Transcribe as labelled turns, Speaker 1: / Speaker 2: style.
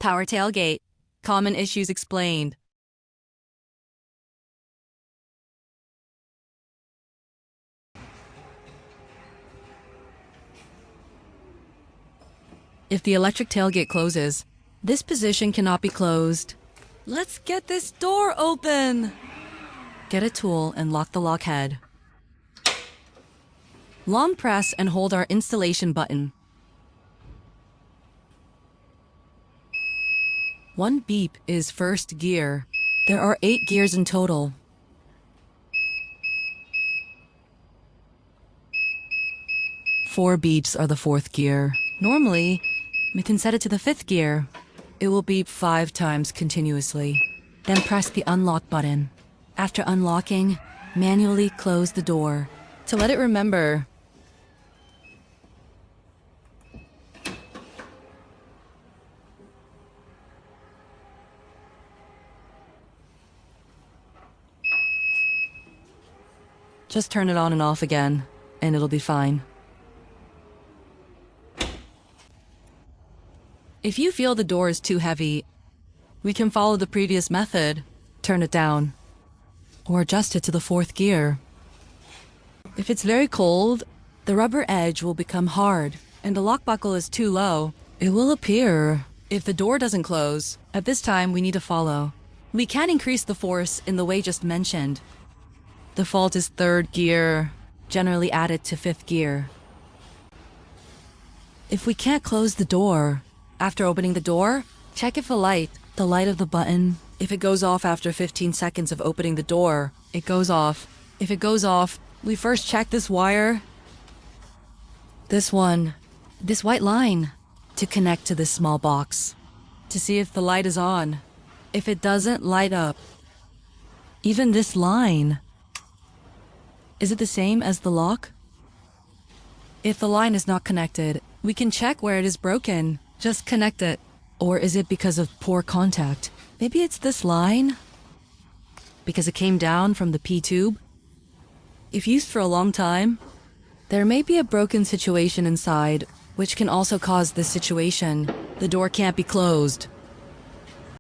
Speaker 1: Power tailgate. Common issues explained. If the electric tailgate closes, this position cannot be closed. Let's get this door open! Get a tool and lock the lock head. Long press and hold our installation button. One beep is first gear. There are 8 gears in total. Four beeps are the 4th gear. Normally, we can set it to the 5th gear. It will beep 5 times continuously. Then press the unlock button. After unlocking, manually close the door to let it remember. Just turn it on and off again, and it'll be fine. If you feel the door is too heavy, we can follow the previous method. Turn it down, or adjust it to the 4th gear. If it's very cold, the rubber edge will become hard, and the lock buckle is too low. It will appear. If the door doesn't close, at this time we need to follow. We can increase the force in the way just mentioned. Default is 3rd gear, generally added to 5th gear. If we can't close the door, after opening the door, check if the light of the button, if it goes off after 15 seconds of opening the door, it goes off. If it goes off, we first check this wire. This white line, to connect to this small box, to see if the light is on. If it doesn't light up, even this line, is it the same as the lock? If the line is not connected, we can check where it is broken. Just connect it. Or is it because of poor contact? Maybe it's this line? Because it came down from the P-tube? If used for a long time, there may be a broken situation inside, which can also cause this situation. The door can't be closed.